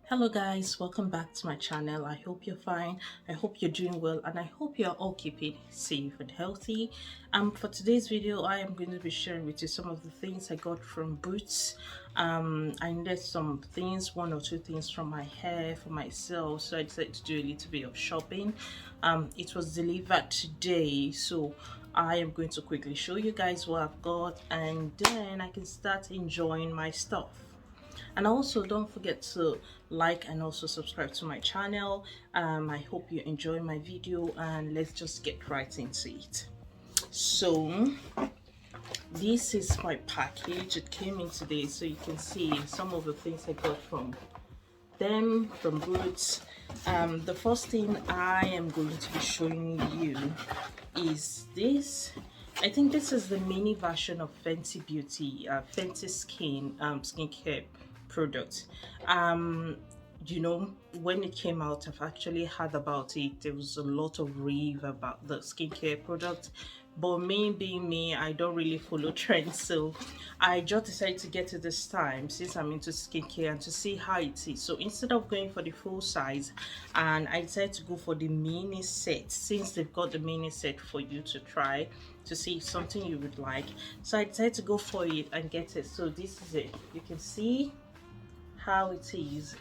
Hello guys, welcome back to my channel. I hope you're fine. I hope you're doing well, and I hope you're all keeping safe and healthy. For today's video, I am going to be sharing with you some of the things I got from Boots. I needed some things, one or two things from my hair for myself, so I decided to do a little bit of shopping. It was delivered today, so I am going to quickly show you guys what I've got, and then I can start enjoying my stuff. And also don't forget to like and also subscribe to my channel. I hope you enjoy my video, and let's just get right into it. So this is my package. It came in today, so you can see some of the things I got from them, from Boots. The first thing I am going to be showing you is this. I think this is the mini version of Fenty Beauty, Fenty Skin skincare product. You know, when it came out, I've actually heard about it. There was a lot of rave about the skincare product, but me being me, I don't really follow trends, so I just decided to get it this time since I'm into skincare and to see how it is. So instead of going for the full size, and I decided to go for the mini set, since they've got the mini set for you to try to see if something you would like. So I decided to go for it and get it. So this is it. You can see how it is.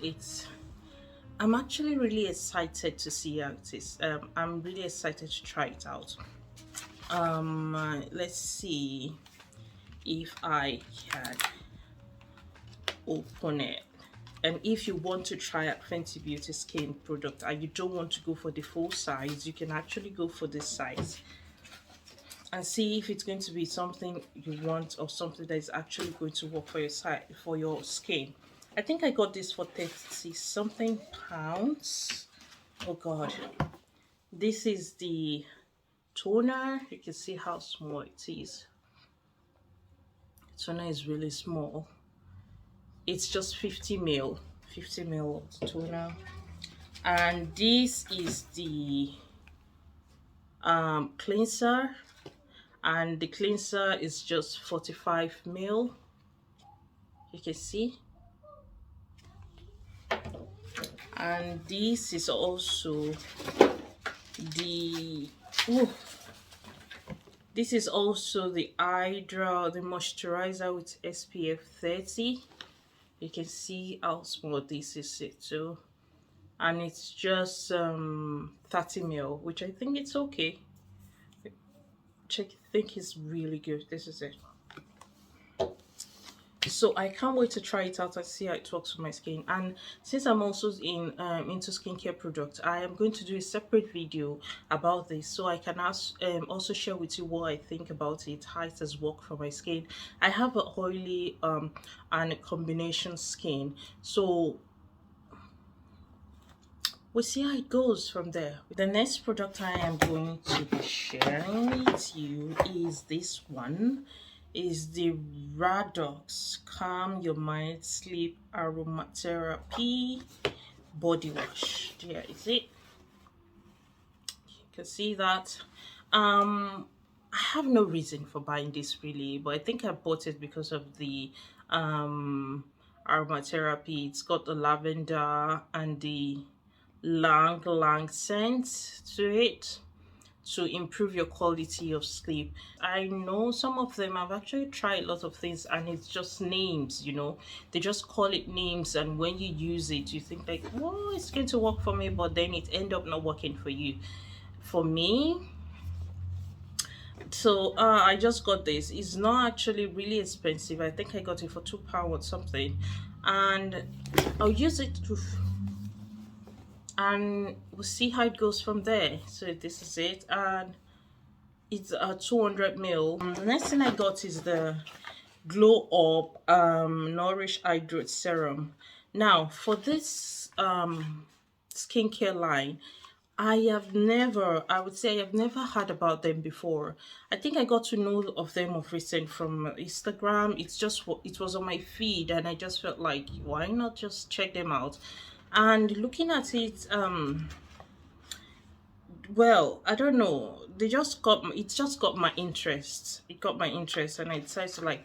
I'm actually really excited to see how it is. I'm really excited to try it out. Let's see if I can open it. And if you want to try out Fenty Beauty skin product and you don't want to go for the full size, you can actually go for this size and see if it's going to be something you want or something that is actually going to work for your for your skin. I think I got this for 30 something pounds. Oh god. This is the toner. You can see how small it is. The toner is really small. It's just 50 ml of toner. And this is the cleanser, and the cleanser is just 45 ml. You can see. And this is also the this is also the the moisturizer with SPF 30. You can see how small this is too, and it's just 30 ml, which I think it's okay. Which I think is really good. This is it. So I can't wait to try it out and see how it works for my skin. And since I'm also into skincare products, I am going to do a separate video about this, so I can also share with you what I think about it, how it has worked for my skin. I have a oily and a combination skin, so we'll see how it goes from there. The next product I am going to be sharing with you is this one. Is the Radox Calm Your Mind Sleep Aromatherapy Body Wash. There is it. You can see that. I have no reason for buying this really, but I think I bought it because of the aromatherapy. It's got the lavender and the lang scent to it to improve your quality of sleep. I know some of them, I've actually tried a lot of things, and it's just names, you know, they just call it names, and when you use it you think like, oh, it's going to work for me, but then it end up not working for you. For me, so I just got this. It's not actually really expensive. I think I got it for £2 or something, and I'll use it to and we'll see how it goes from there. So this is it, and it's a 200 ml. The next thing I got is the Glow Up Nourish Hydrate Serum. Now for this skincare line, I would say I have never heard about them before. I think I got to know of them of recent from Instagram. It was on my feed, and I just felt like, why not just check them out? And looking at it, well, I don't know, it just got my interest. It got my interest, and I decided to like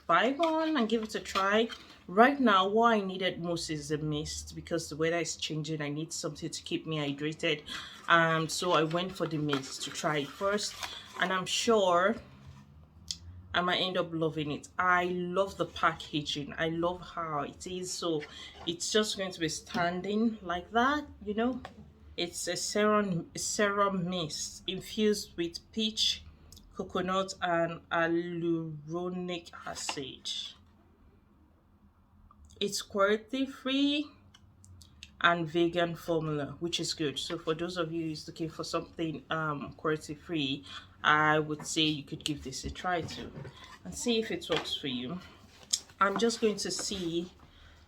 buy one and give it a try. Right now, what I needed most is the mist because the weather is changing. I need something to keep me hydrated. So I went for the mist to try it first, and I'm sure I might end up loving it. I love the packaging. I love how it is. So it's just going to be standing like that, you know. It's a serum mist infused with peach, coconut, and hyaluronic acid. It's cruelty free and vegan formula, which is good. So for those of you who's looking for something cruelty free, I would say you could give this a try too and see if it works for you. I'm just going to see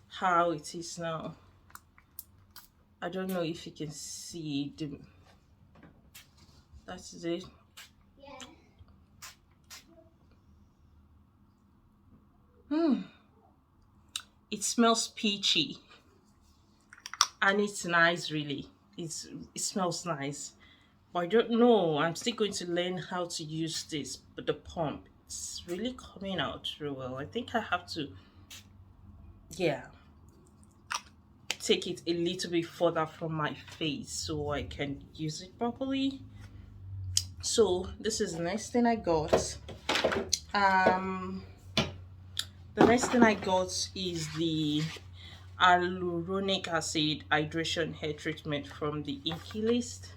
how it is now. I don't know if you can see the, that's it. It smells peachy and it's nice, really. It smells nice, but I don't know, I'm still going to learn how to use this. But the pump, it's really coming out real well. I think I have to, yeah, take it a little bit further from my face so I can use it properly. So this is the next thing I got. The next thing I got is the hyaluronic acid hydration hair treatment from the Inky List.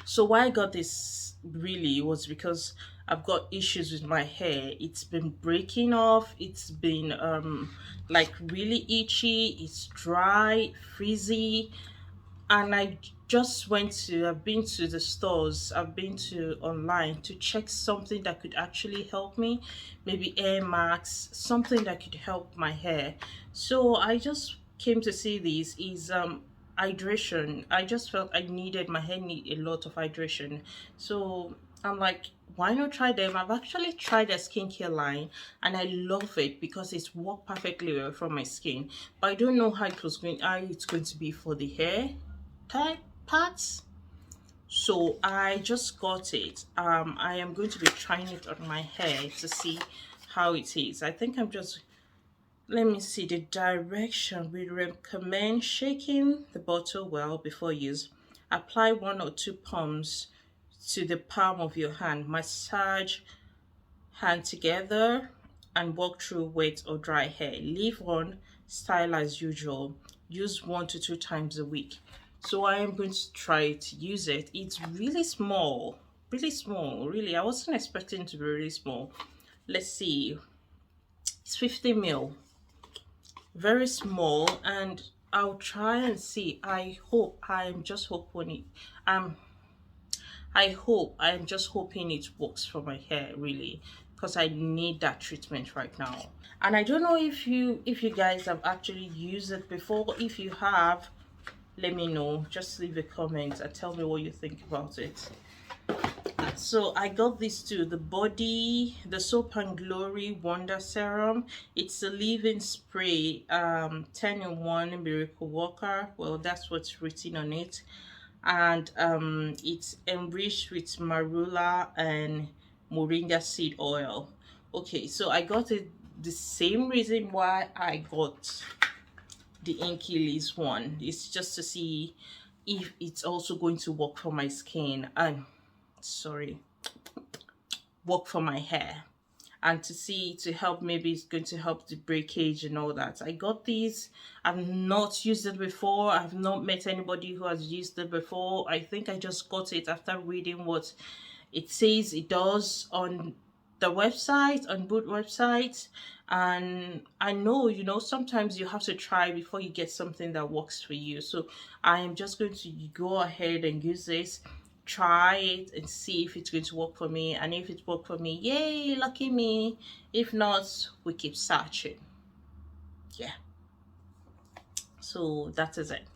So why I got this really was because I've got issues with my hair. It's been breaking off. It's been like really itchy. It's dry, frizzy, and I've been to the stores, I've been to online to check something that could actually help me, maybe hair max, something that could help my hair. So I just came to see this is hydration. I just felt I needed, my hair need a lot of hydration. So I'm like, why not try them? I've actually tried a skincare line and I love it because it's worked perfectly well for my skin. But I don't know how it's going to be for the hair type parts. So I just got it. I am going to be trying it on my hair to see how it is. I think I'm just, let me see the direction. We recommend shaking the bottle well before use. Apply 1 or 2 pumps to the palm of your hand. Massage hand together and walk through wet or dry hair. Leave on, style as usual. Use 1 to 2 times a week. So I am going to try to use it. It's really small, really. I wasn't expecting it to be really small. Let's see. It's 50 ml, very small, and I'll try and see. I'm just hoping it works for my hair, really, because I need that treatment right now. And I don't know if you guys have actually used it before. If you have, let me know. Just leave a comment and tell me what you think about it. So I got this too, the Soap and Glory Wonder Serum. It's a leave-in spray, 10-in-1 miracle worker. Well, that's what's written on it. And it's enriched with marula and moringa seed oil. Okay, so I got it the same reason why I got the Inky List one. It's just to see if it's also going to work for my skin and work for my hair, and to see, to help, maybe it's going to help the breakage and all that. I got these. I've not used it before. I've not met anybody who has used it before. I think I just got it after reading what it says it does on the website, on both websites. And I know, you know, sometimes you have to try before you get something that works for you. So I am just going to go ahead and use this, try it and see if it's going to work for me. And if it worked for me, yay, lucky me. If not, we keep searching. Yeah, so that is it.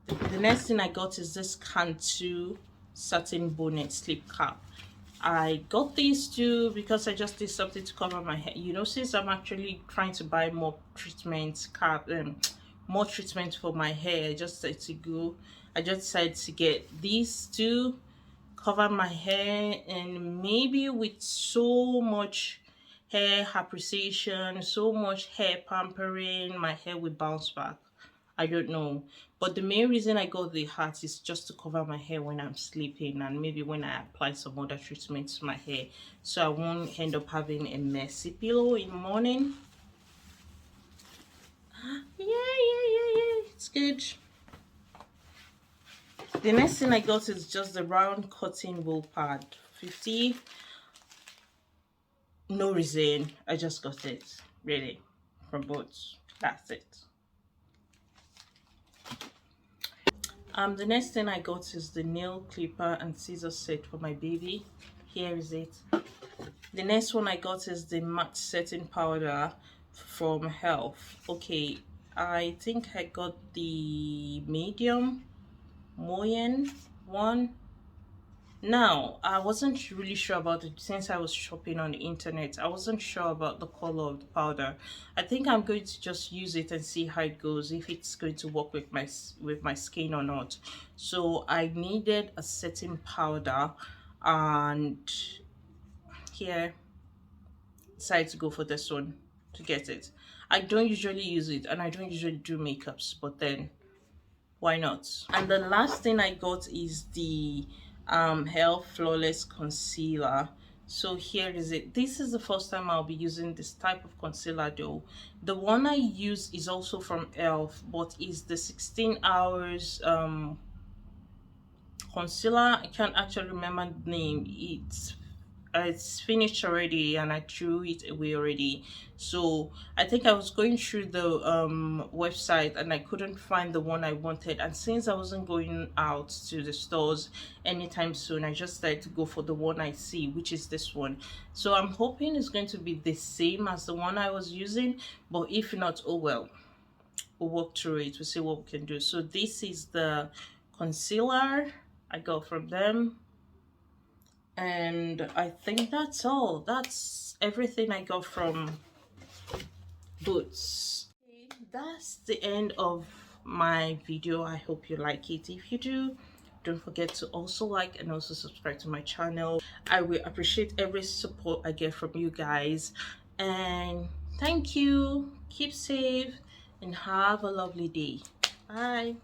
The next thing I got is this Cantu Satin Bonnet Sleep Cap. I got these two because I just did something to cover my hair. You know, since I'm actually trying to buy more treatment for my hair, I I just decided to get these two, cover my hair, and maybe with so much hair appreciation, so much hair pampering, my hair will bounce back. I don't know. But the main reason I got the hat is just to cover my hair when I'm sleeping, and maybe when I apply some other treatments to my hair, so I won't end up having a messy pillow in the morning. Yeah, it's good. The next thing I got is just the round cotton wool pad, 50. No reason, I just got it, really, from Boots. That's it. The next thing I got is the nail clipper and scissor set for my baby. Here is it. The next one I got is the matte setting powder from Health. Okay, I think I got the medium Moyen one. Now, I wasn't really sure about it since I was shopping on the internet. I wasn't sure about the color of the powder. I think I'm going to just use it and see how it goes, if it's going to work with my skin or not. So I needed a setting powder, and here I decided to go for this one to get it. I don't usually use it, and I don't usually do makeups, but then why not? And the last thing I got is the Hair Flawless Concealer. So here is it. This is the first time I'll be using this type of concealer though. The one I use is also from Elf, but is the 16 hours concealer. I can't actually remember the name. It's finished already and I threw it away already. So I think I was going through the website and I couldn't find the one I wanted, and since I wasn't going out to the stores anytime soon, I just decided to go for the one I see, which is this one. So I'm hoping it's going to be the same as the one I was using, but if not, oh well, we'll walk through it, we'll see what we can do. So this is the concealer I got from them, and I think that's all. That's everything I got from Boots. That's the end of my video. I hope you like it. If you do, don't forget to also like and also subscribe to my channel. I will appreciate every support I get from you guys, and thank you. Keep safe and have a lovely day. Bye.